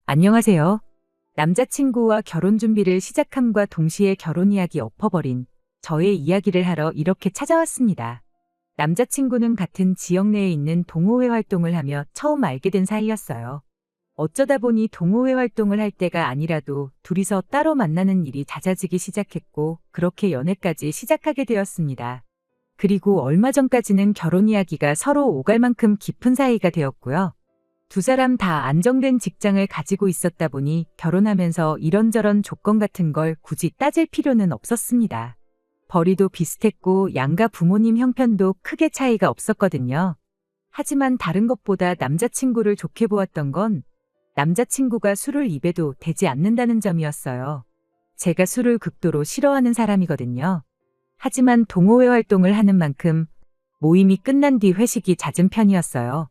안녕하세요. 남자친구와 결혼 준비를 시작함과 동시에 결혼 이야기 엎어버린 저의 이야기를 하러 이렇게 찾아왔습니다. 남자친구는 같은 지역 내에 있는 동호회 활동을 하며 처음 알게 된 사이였어요. 어쩌다 보니 동호회 활동을 할 때가 아니라도 둘이서 따로 만나는 일이 잦아지기 시작했고 그렇게 연애까지 시작하게 되었습니다. 그리고 얼마 전까지는 결혼 이야기가 서로 오갈 만큼 깊은 사이가 되었고요. 두 사람 다 안정된 직장을 가지고 있었다 보니 결혼하면서 이런저런 조건 같은 걸 굳이 따질 필요는 없었습니다. 벌이도 비슷했고 양가 부모님 형편도 크게 차이가 없었거든요. 하지만 다른 것보다 남자친구를 좋게 보았던 건 남자친구가 술을 입에도 대지 않는다는 점이었어요. 제가 술을 극도로 싫어하는 사람이거든요. 하지만 동호회 활동을 하는 만큼 모임이 끝난 뒤 회식이 잦은 편이었어요.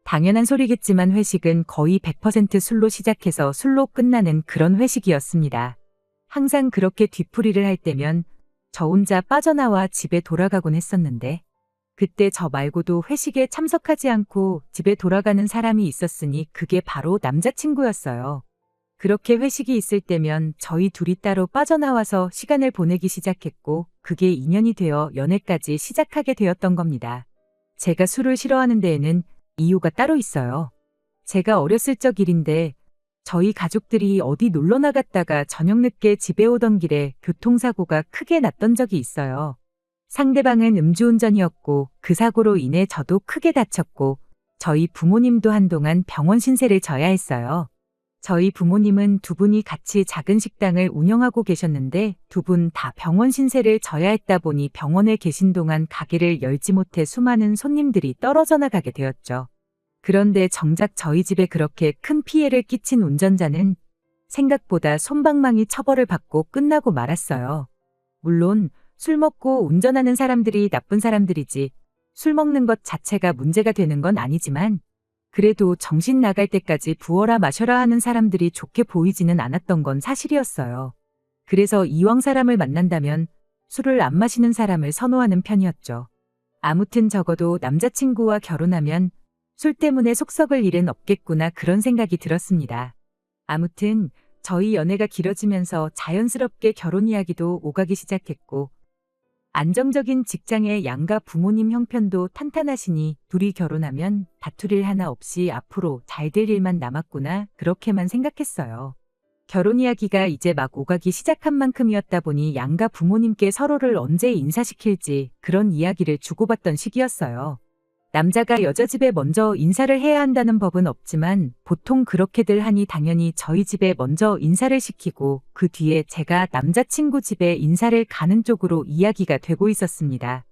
당연한 소리겠지만 회식은 거의 100% 술로 시작해서 술로 끝나는 그런 회식이었습니다. 항상 그렇게 뒤풀이를 할 때면 저 혼자 빠져나와 집에 돌아가곤 했었는데 그때 저 말고도 회식에 참석하지 않고 집에 돌아가는 사람이 있었으니 그게 바로 남자친구였어요. 그렇게 회식이 있을 때면 저희 둘이 따로 빠져나와서 시간을 보내기 시작했고 그게 인연이 되어 연애까지 시작하게 되었던 겁니다. 제가 술을 싫어하는 데에는 이유가 따로 있어요. 제가 어렸을 적 일인데 저희 가족들이 어디 놀러 나갔다가 저녁 늦게 집에 오던 길에 교통사고가 크게 났던 적이 있어요. 상대방은 음주운전이었고 그 사고로 인해 저도 크게 다쳤고 저희 부모님도 한동안 병원 신세를 져야 했어요. 저희 부모님은 두 분이 같이 작은 식당을 운영하고 계셨는데 두 분 다 병원 신세를 져야 했다 보니 병원에 계신 동안 가게를 열지 못해 수많은 손님들이 떨어져 나가게 되었죠. 그런데 정작 저희 집에 그렇게 큰 피해를 끼친 운전자는 생각보다 솜방망이 처벌을 받고 끝나고 말았어요. 물론 술 먹고 운전하는 사람들이 나쁜 사람들이지 술 먹는 것 자체가 문제가 되는 건 아니지만 그래도 정신 나갈 때까지 부어라 마셔라 하는 사람들이 좋게 보이지는 않았던 건 사실이었어요. 그래서 이왕 사람을 만난다면 술을 안 마시는 사람을 선호하는 편이었죠. 아무튼 적어도 남자친구와 결혼하면 술 때문에 속 썩을 일은 없겠구나 그런 생각이 들었습니다. 아무튼 저희 연애가 길어지면서 자연스럽게 결혼 이야기도 오가기 시작했고 안정적인 직장의 양가 부모님 형편도 탄탄하시니 둘이 결혼하면 다툴 일 하나 없이 앞으로 잘 될 일만 남았구나 그렇게만 생각했어요. 결혼 이야기가 이제 막 오가기 시작한 만큼이었다 보니 양가 부모님께 서로를 언제 인사시킬지 그런 이야기를 주고받던 시기였어요. 남자가 여자 집에 먼저 인사를 해야 한다는 법은 없지만 보통 그렇게들 하니 당연히 저희 집에 먼저 인사를 시키고 그 뒤에 제가 남자친구 집에 인사를 가는 쪽으로 이야기가 되고 있었습니다.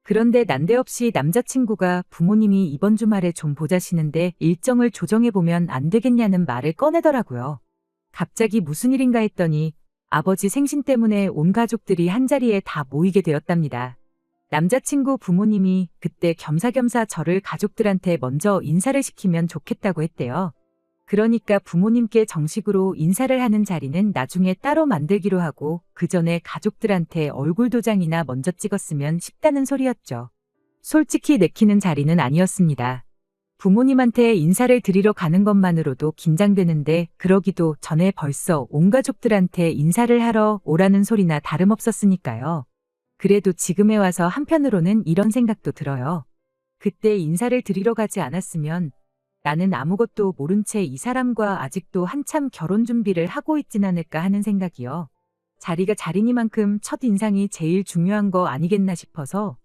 그런데 난데없이 남자친구가 부모님이 이번 주말에 좀 보자시는데 일정을 조정해보면 안 되겠냐는 말을 꺼내더라고요. 갑자기 무슨 일인가 했더니 아버지 생신 때문에 온 가족들이 한자리에 다 모이게 되었답니다. 남자친구 부모님이 그때 겸사겸사 저를 가족들한테 먼저 인사를 시키면 좋겠다고 했대요. 그러니까 부모님께 정식으로 인사를 하는 자리는 나중에 따로 만들기로 하고 그 전에 가족들한테 얼굴 도장이나 먼저 찍었으면 싶다는 소리였죠. 솔직히 내키는 자리는 아니었습니다. 부모님한테 인사를 드리러 가는 것만으로도 긴장되는데 그러기도 전에 벌써 온 가족들한테 인사를 하러 오라는 소리나 다름없었으니까요. 그래도 지금에 와서 한편으로는 이런 생각도 들어요. 그때 인사를 드리러 가지 않았으면 나는 아무것도 모른 채 이 사람과 아직도 한참 결혼 준비를 하고 있진 않을까 하는 생각이요. 자리가 자리니만큼 첫 인상이 제일 중요한 거 아니겠나 싶어서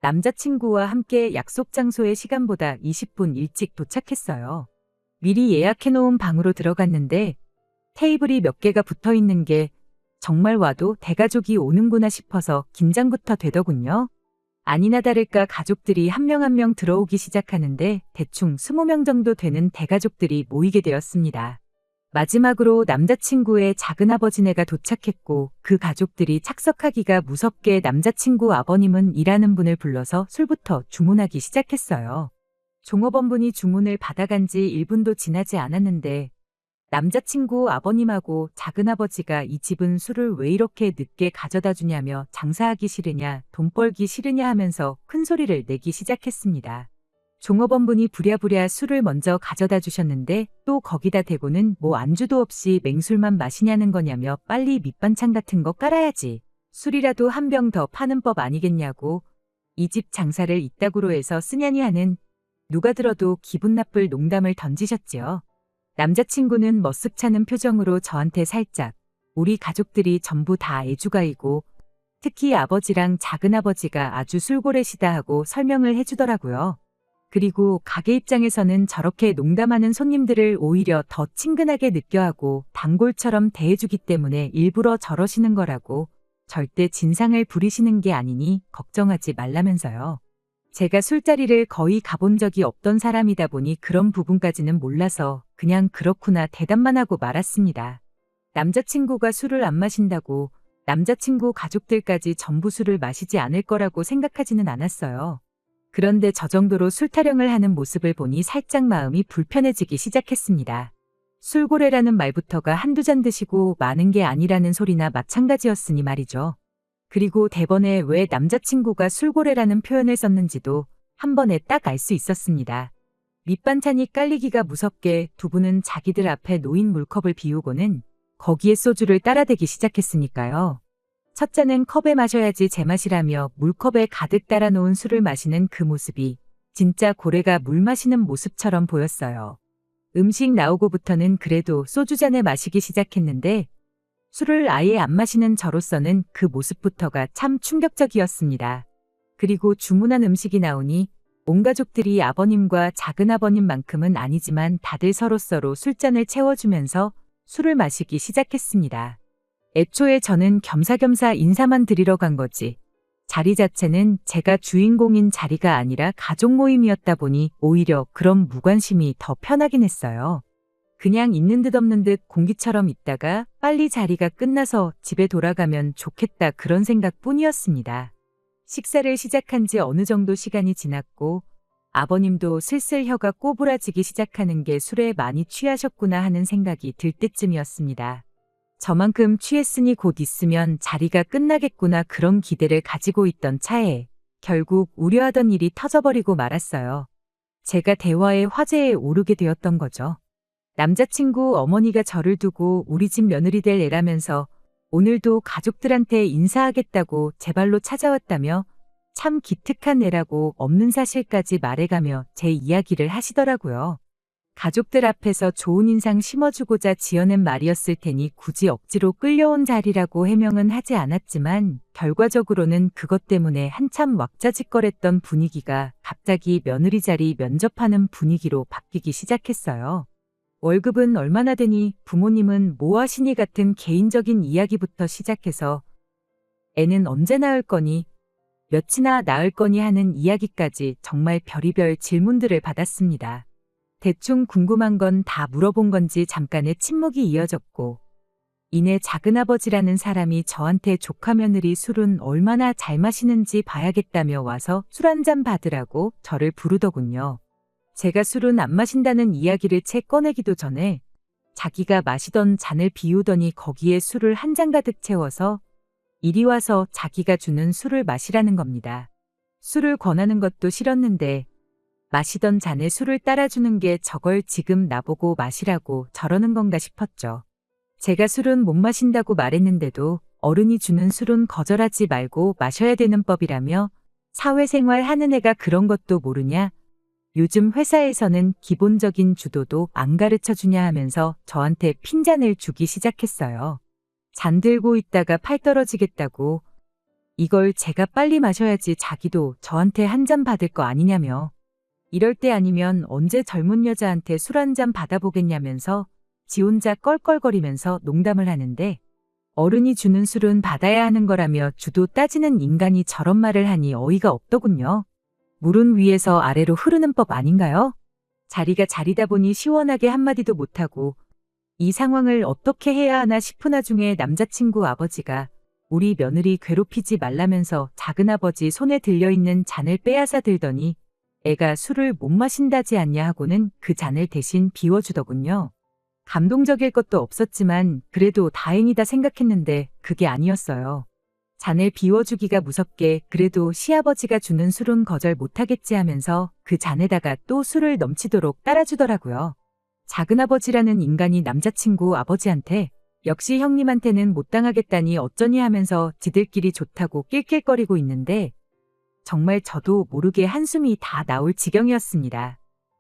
남자친구와 함께 약속 장소의 시간보다 20분 일찍 도착했어요. 미리 예약해놓은 방으로 들어갔는데 테이블이 몇 개가 붙어 있는 게 정말 와도 대가족이 오는구나 싶어서 긴장부터 되더군요. 아니나 다를까 가족들이 한 명 한 명 들어오기 시작하는데 대충 20명 정도 되는 대가족들이 모이게 되었습니다. 마지막으로 남자친구의 작은아버지네가 도착했고 그 가족들이 착석하기가 무섭게 남자친구 아버님은 일하는 분을 불러서 술부터 주문하기 시작했어요. 종업원분이 주문을 받아간 지 1분도 지나지 않았는데 남자친구 아버님하고 작은아버지가 이 집은 술을 왜 이렇게 늦게 가져다 주냐며 장사하기 싫으냐, 돈 벌기 싫으냐 하면서 큰 소리를 내기 시작했습니다. 종업원분이 부랴부랴 술을 먼저 가져다 주셨는데 또 거기다 대고는 뭐 안주도 없이 맹술만 마시냐는 거냐며 빨리 밑반찬 같은 거 깔아야지. 술이라도 한 병 더 파는 법 아니겠냐고 이 집 장사를 이따구로 해서 쓰냐니 하는 누가 들어도 기분 나쁠 농담을 던지셨지요. 남자친구는 머쓱 차는 표정으로 저한테 살짝 우리 가족들이 전부 다 애주가이고 특히 아버지랑 작은아버지가 아주 술고래시다 하고 설명을 해주더라고요. 그리고 가게 입장에서는 저렇게 농담하는 손님들을 오히려 더 친근하게 느껴하고 단골처럼 대해주기 때문에 일부러 저러시는 거라고 절대 진상을 부리시는 게 아니니 걱정하지 말라면서요. 제가 술자리를 거의 가본 적이 없던 사람이다 보니 그런 부분까지는 몰라서 그냥 그렇구나 대답만 하고 말았습니다. 남자친구가 술을 안 마신다고 남자친구 가족들까지 전부 술을 마시지 않을 거라고 생각하지는 않았어요. 그런데 저 정도로 술 타령을 하는 모습을 보니 살짝 마음이 불편해지기 시작했습니다. 술고래라는 말부터가 한두 잔 드시고 마는 게 아니라는 소리나 마찬가지였으니 말이죠. 그리고 대번에 왜 남자친구가 술고래라는 표현을 썼는지도 한 번에 딱 알 수 있었습니다. 밑반찬이 깔리기가 무섭게 두 분은 자기들 앞에 놓인 물컵을 비우고는 거기에 소주를 따라대기 시작했으니까요. 첫 잔은 컵에 마셔야지 제맛이라며 물컵에 가득 따라 놓은 술을 마시는 그 모습이 진짜 고래가 물 마시는 모습처럼 보였어요. 음식 나오고부터는 그래도 소주잔에 마시기 시작했는데 술을 아예 안 마시는 저로서는 그 모습부터가 참 충격적이었습니다. 그리고 주문한 음식이 나오니 온 가족들이 아버님과 작은아버님만큼은 아니지만 다들 서로서로 술잔을 채워주면서 술을 마시기 시작했습니다. 애초에 저는 겸사겸사 인사만 드리러 간 거지. 자리 자체는 제가 주인공인 자리가 아니라 가족 모임이었다 보니 오히려 그런 무관심이 더 편하긴 했어요. 그냥 있는 듯 없는 듯 공기처럼 있다가 빨리 자리가 끝나서 집에 돌아가면 좋겠다 그런 생각뿐이었습니다. 식사를 시작한 지 어느 정도 시간이 지났고 아버님도 슬슬 혀가 꼬부라지기 시작하는 게 술에 많이 취하셨구나 하는 생각이 들 때쯤이었습니다. 저만큼 취했으니 곧 있으면 자리가 끝나겠구나 그런 기대를 가지고 있던 차에 결국 우려하던 일이 터져버리고 말았어요. 제가 대화의 화제에 오르게 되었던 거죠. 남자친구 어머니가 저를 두고 우리 집 며느리 될 애라면서 오늘도 가족들한테 인사하겠다고 제 발로 찾아왔다며 참 기특한 애라고 없는 사실까지 말해가며 제 이야기를 하시더라고요. 가족들 앞에서 좋은 인상 심어주고자 지어낸 말이었을 테니 굳이 억지로 끌려온 자리라고 해명은 하지 않았지만 결과적으로는 그것 때문에 한참 왁자지껄했던 분위기가 갑자기 며느리 자리 면접하는 분위기로 바뀌기 시작했어요. 월급은 얼마나 되니 부모님은 뭐 하시니 같은 개인적인 이야기부터 시작해서 애는 언제 낳을 거니 몇이나 낳을 거니 하는 이야기까지 정말 별의별 질문들을 받았습니다. 대충 궁금한 건 다 물어본 건지 잠깐의 침묵이 이어졌고 이내 작은아버지라는 사람이 저한테 조카 며느리 술은 얼마나 잘 마시는지 봐야겠다며 와서 술 한 잔 받으라고 저를 부르더군요. 제가 술은 안 마신다는 이야기를 채 꺼내기도 전에 자기가 마시던 잔을 비우더니 거기에 술을 한 잔 가득 채워서 이리 와서 자기가 주는 술을 마시라는 겁니다. 술을 권하는 것도 싫었는데 마시던 잔에 술을 따라주는 게 저걸 지금 나보고 마시라고 저러는 건가 싶었죠. 제가 술은 못 마신다고 말했는데도 어른이 주는 술은 거절하지 말고 마셔야 되는 법이라며 사회생활 하는 애가 그런 것도 모르냐? 요즘 회사에서는 기본적인 주도도 안 가르쳐 주냐 하면서 저한테 핀잔을 주기 시작했어요. 잔 들고 있다가 팔 떨어지겠다고 이걸 제가 빨리 마셔야지 자기도 저한테 한 잔 받을 거 아니냐며 이럴 때 아니면 언제 젊은 여자한테 술 한 잔 받아보겠냐면서 지 혼자 껄껄거리면서 농담을 하는데 어른이 주는 술은 받아야 하는 거라며 주도 따지는 인간이 저런 말을 하니 어이가 없더군요. 물은 위에서 아래로 흐르는 법 아닌가요? 자리가 자리다 보니 시원하게 한마디도 못하고 이 상황을 어떻게 해야 하나 싶은 와중에 남자친구 아버지가 우리 며느리 괴롭히지 말라면서 작은아버지 손에 들려있는 잔을 빼앗아 들더니 애가 술을 못 마신다지 않냐 하고는 그 잔을 대신 비워주더군요. 감동적일 것도 없었지만 그래도 다행이다 생각했는데 그게 아니었어요. 잔을 비워주기가 무섭게 그래도 시아버지가 주는 술은 거절 못하겠지 하면서 그 잔에다가 또 술을 넘치도록 따라주더라고요. 작은아버지라는 인간이 남자친구 아버지한테 역시 형님한테는 못 당하겠다니 어쩌니 하면서 지들끼리 좋다고 낄낄거리고 있는데 정말 저도 모르게 한숨이 다 나올 지경이었습니다.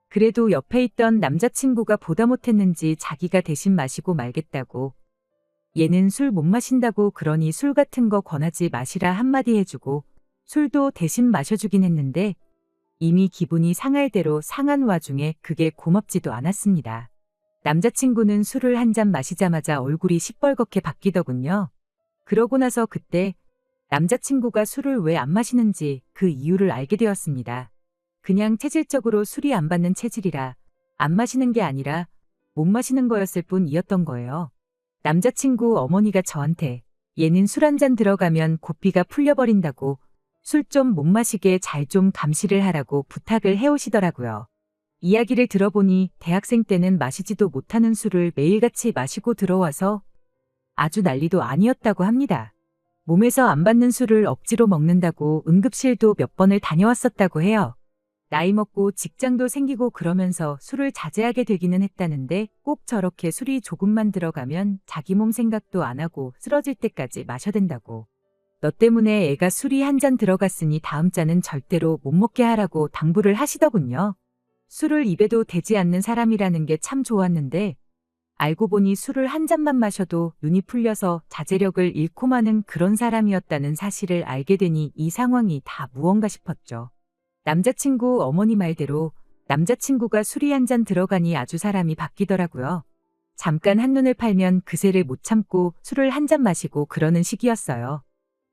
그래도 옆에 있던 남자친구가 보다 못했는지 자기가 대신 마시고 말겠다고 얘는 술 못 마신다고 그러니 술 같은 거 권하지 마시라 한마디 해주고 술도 대신 마셔주긴 했는데 이미 기분이 상할 대로 상한 와중에 그게 고맙지도 않았습니다. 남자친구는 술을 한 잔 마시자마자 얼굴이 시뻘겋게 바뀌더군요. 그러고 나서 그때 남자친구가 술을 왜 안 마시는지 그 이유를 알게 되었습니다. 그냥 체질적으로 술이 안 받는 체질이라 안 마시는 게 아니라 못 마시는 거였을 뿐이었던 거예요. 남자친구 어머니가 저한테 얘는 술 한 잔 들어가면 고삐가 풀려버린다고 술 좀 못 마시게 잘 좀 감시를 하라고 부탁을 해오시더라고요. 이야기를 들어보니 대학생 때는 마시지도 못하는 술을 매일같이 마시고 들어와서 아주 난리도 아니었다고 합니다. 몸에서 안 받는 술을 억지로 먹는다고 응급실도 몇 번을 다녀왔었다고 해요. 나이 먹고 직장도 생기고 그러면서 술을 자제하게 되기는 했다는데 꼭 저렇게 술이 조금만 들어가면 자기 몸 생각도 안 하고 쓰러질 때까지 마셔댄다고. 너 때문에 애가 술이 한 잔 들어갔으니 다음 잔은 절대로 못 먹게 하라고 당부를 하시더군요. 술을 입에도 대지 않는 사람이라는 게 참 좋았는데 알고 보니 술을 한 잔만 마셔도 눈이 풀려서 자제력을 잃고 마는 그런 사람이었다는 사실을 알게 되니 이 상황이 다 무언가 싶었죠. 남자친구 어머니 말대로 남자친구가 술이 한 잔 들어가니 아주 사람이 바뀌더라고요. 잠깐 한눈을 팔면 그새를 못 참고 술을 한 잔 마시고 그러는 시기였어요.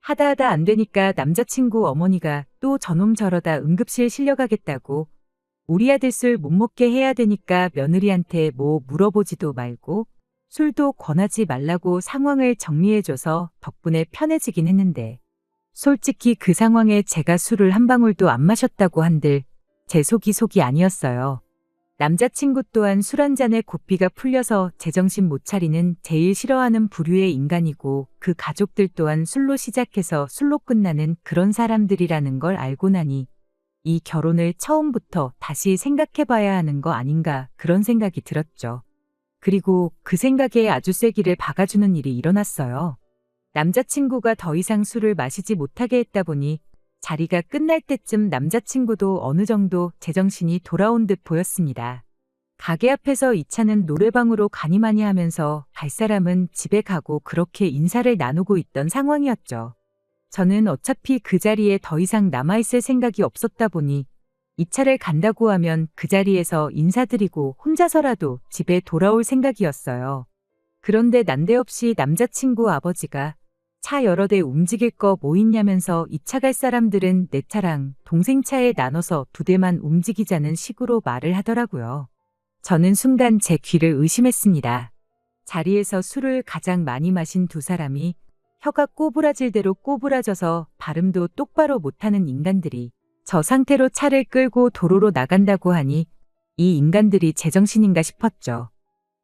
하다 안 되니까 남자친구 어머니가 또 저놈 저러다 응급실 실려가겠다고 우리 아들 술 못 먹게 해야 되니까 며느리한테 뭐 물어보지도 말고 술도 권하지 말라고 상황을 정리해줘서 덕분에 편해지긴 했는데 솔직히 그 상황에 제가 술을 한 방울도 안 마셨다고 한들 제 속이 아니었어요. 남자친구 또한 술 한 잔에 고삐가 풀려서 제정신 못 차리는 제일 싫어하는 부류의 인간이고 그 가족들 또한 술로 시작해서 술로 끝나는 그런 사람들이라는 걸 알고 나니 이 결혼을 처음부터 다시 생각해봐야 하는 거 아닌가 그런 생각이 들었죠. 그리고 그 생각에 아주 쐐기를 박아주는 일이 일어났어요. 남자친구가 더 이상 술을 마시지 못하게 했다 보니 자리가 끝날 때쯤 남자친구도 어느 정도 제정신이 돌아온 듯 보였습니다. 가게 앞에서 이 차는 노래방으로 가니 마니 하면서 갈 사람은 집에 가고 그렇게 인사를 나누고 있던 상황이었죠. 저는 어차피 그 자리에 더 이상 남아있을 생각이 없었다 보니 이 차를 간다고 하면 그 자리에서 인사드리고 혼자서라도 집에 돌아올 생각이었어요. 그런데 난데없이 남자친구 아버지가 차 여러 대 움직일 거 뭐 있냐면서 이 차 갈 사람들은 내 차랑 동생 차에 나눠서 2대만 움직이자는 식으로 말을 하더라고요. 저는 순간 제 귀를 의심했습니다. 자리에서 술을 가장 많이 마신 두 사람이 혀가 꼬부라질 대로 꼬부라져서 발음도 똑바로 못하는 인간들이 저 상태로 차를 끌고 도로로 나간다고 하니 이 인간들이 제정신인가 싶었죠.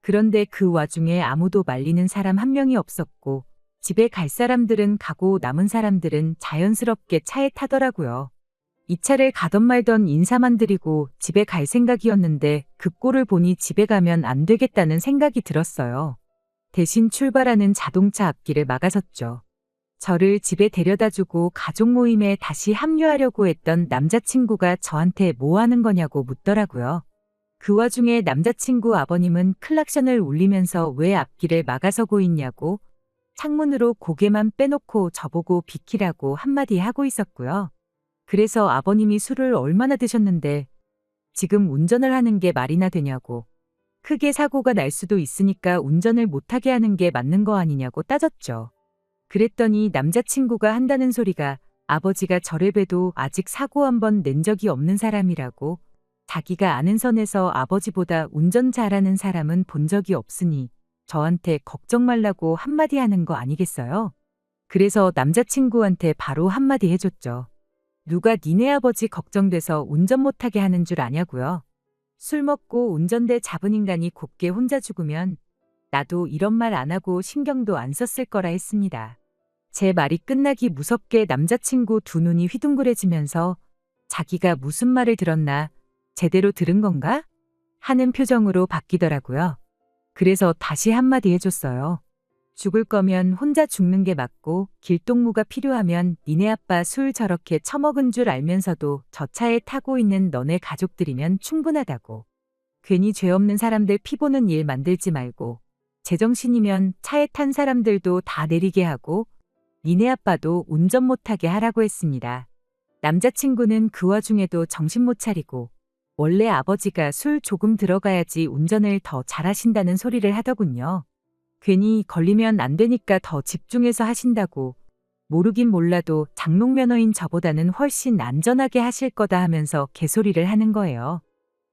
그런데 그 와중에 아무도 말리는 사람 한 명이 없었고 집에 갈 사람들은 가고 남은 사람들은 자연스럽게 차에 타더라고요. 이 차를 가던 말던 인사만 드리고 집에 갈 생각이었는데 그 꼴을 보니 집에 가면 안 되겠다는 생각이 들었어요. 대신 출발하는 자동차 앞길을 막아섰죠. 저를 집에 데려다주고 가족 모임에 다시 합류하려고 했던 남자친구가 저한테 뭐 하는 거냐고 묻더라고요. 그 와중에 남자친구 아버님은 클락션을 울리면서 왜 앞길을 막아서고 있냐고 창문으로 고개만 빼놓고 저보고 비키라고 한마디 하고 있었고요. 그래서 아버님이 술을 얼마나 드셨는데 지금 운전을 하는 게 말이나 되냐고 크게 사고가 날 수도 있으니까 운전을 못하게 하는 게 맞는 거 아니냐고 따졌죠. 그랬더니 남자친구가 한다는 소리가 아버지가 저를 봬도 아직 사고 한 번 낸 적이 없는 사람이라고 자기가 아는 선에서 아버지보다 운전 잘하는 사람은 본 적이 없으니 저한테 걱정 말라고 한마디 하는 거 아니겠어요? 그래서 남자친구한테 바로 한마디 해줬죠. 누가 니네 아버지 걱정돼서 운전 못하게 하는 줄 아냐고요. 술 먹고 운전대 잡은 인간이 곱게 혼자 죽으면 나도 이런 말 안 하고 신경도 안 썼을 거라 했습니다. 제 말이 끝나기 무섭게 남자친구 두 눈이 휘둥그레지면서 자기가 무슨 말을 들었나, 제대로 들은 건가? 하는 표정으로 바뀌더라고요. 그래서 다시 한마디 해줬어요. 죽을 거면 혼자 죽는 게 맞고 길동무가 필요하면 니네 아빠 술 저렇게 처먹은 줄 알면서도 저 차에 타고 있는 너네 가족들이면 충분하다고. 괜히 죄 없는 사람들 피보는 일 만들지 말고 제정신이면 차에 탄 사람들도 다 내리게 하고 니네 아빠도 운전 못하게 하라고 했습니다. 남자친구는 그 와중에도 정신 못 차리고 원래 아버지가 술 조금 들어가야지 운전을 더 잘하신다는 소리를 하더군요. 괜히 걸리면 안 되니까 더 집중해서 하신다고. 모르긴 몰라도 장롱 면허인 저보다는 훨씬 안전하게 하실 거다 하면서 개소리를 하는 거예요.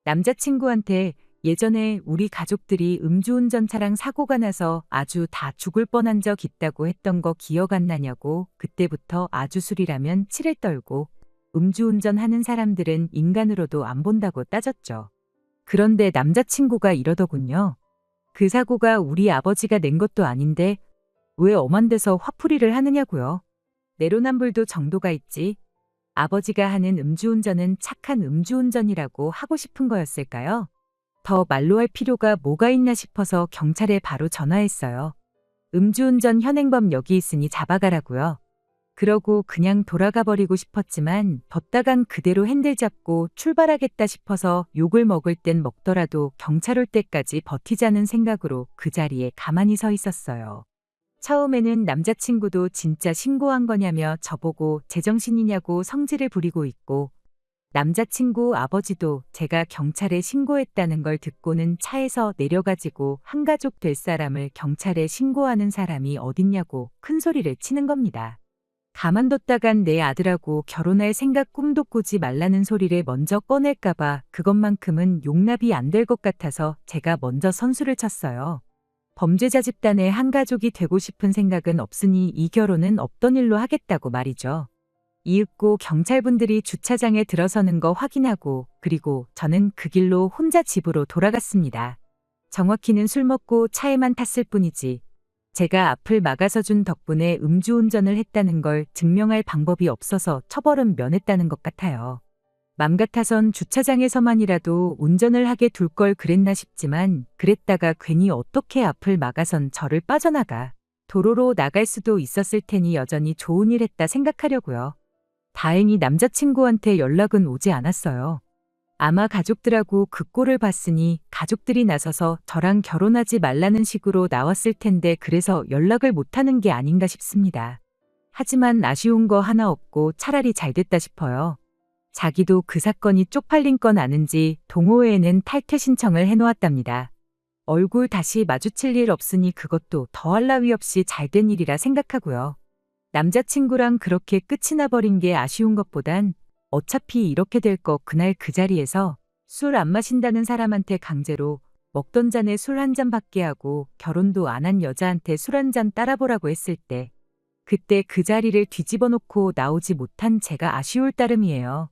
남자친구한테 예전에 우리 가족들이 음주운전 차량 사고가 나서 아주 다 죽을 뻔한 적 있다고 했던 거 기억 안 나냐고. 그때부터 아주 술이라면 치를 떨고 음주운전 하는 사람들은 인간으로도 안 본다고 따졌죠. 그런데 남자친구가 이러더군요. 그 사고가 우리 아버지가 낸 것도 아닌데 왜 엄한 데서 화풀이를 하느냐고요. 내로남불도 정도가 있지. 아버지가 하는 음주운전은 착한 음주운전이라고 하고 싶은 거였을까요? 더 말로 할 필요가 뭐가 있나 싶어서 경찰에 바로 전화했어요. 음주운전 현행범 여기 있으니 잡아가라고요. 그러고 그냥 돌아가 버리고 싶었지만 뒀다간 그대로 핸들 잡고 출발하겠다 싶어서 욕을 먹을 땐 먹더라도 경찰 올 때까지 버티자는 생각으로 그 자리에 가만히 서 있었어요. 처음에는 남자친구도 진짜 신고한 거냐며 저보고 제정신이냐고 성질을 부리고 있고 남자친구 아버지도 제가 경찰에 신고했다는 걸 듣고는 차에서 내려가지고 한가족 될 사람을 경찰에 신고하는 사람이 어딨냐고 큰 소리를 치는 겁니다. 가만뒀다간 내 아들하고 결혼할 생각 꿈도 꾸지 말라는 소리를 먼저 꺼낼까봐 그것만큼은 용납이 안 될 것 같아서 제가 먼저 선수를 쳤어요. 범죄자 집단의 한 가족이 되고 싶은 생각은 없으니 이 결혼은 없던 일로 하겠다고 말이죠. 이윽고 경찰분들이 주차장에 들어서는 거 확인하고 그리고 저는 그 길로 혼자 집으로 돌아갔습니다. 정확히는 술 먹고 차에만 탔을 뿐이지 제가 앞을 막아서 준 덕분에 음주운전을 했다는 걸 증명할 방법이 없어서 처벌은 면했다는 것 같아요. 맘 같아선 주차장에서만이라도 운전을 하게 둘 걸 그랬나 싶지만 그랬다가 괜히 어떻게 앞을 막아선 저를 빠져나가 도로로 나갈 수도 있었을 테니 여전히 좋은 일 했다 생각하려고요. 다행히 남자친구한테 연락은 오지 않았어요. 아마 가족들하고 그 꼴을 봤으니 가족들이 나서서 저랑 결혼하지 말라는 식으로 나왔을 텐데 그래서 연락을 못하는 게 아닌가 싶습니다. 하지만 아쉬운 거 하나 없고 차라리 잘 됐다 싶어요. 자기도 그 사건이 쪽팔린 건 아는지 동호회에는 탈퇴 신청을 해놓았답니다. 얼굴 다시 마주칠 일 없으니 그것도 더할 나위 없이 잘 된 일이라 생각하고요. 남자친구랑 그렇게 끝이 나버린 게 아쉬운 것보단 어차피 이렇게 될 거 그날 그 자리에서 술 안 마신다는 사람한테 강제로 먹던 잔에 술 한 잔 받게 하고 결혼도 안 한 여자한테 술 한 잔 따라보라고 했을 때 그때 그 자리를 뒤집어 놓고 나오지 못한 제가 아쉬울 따름이에요.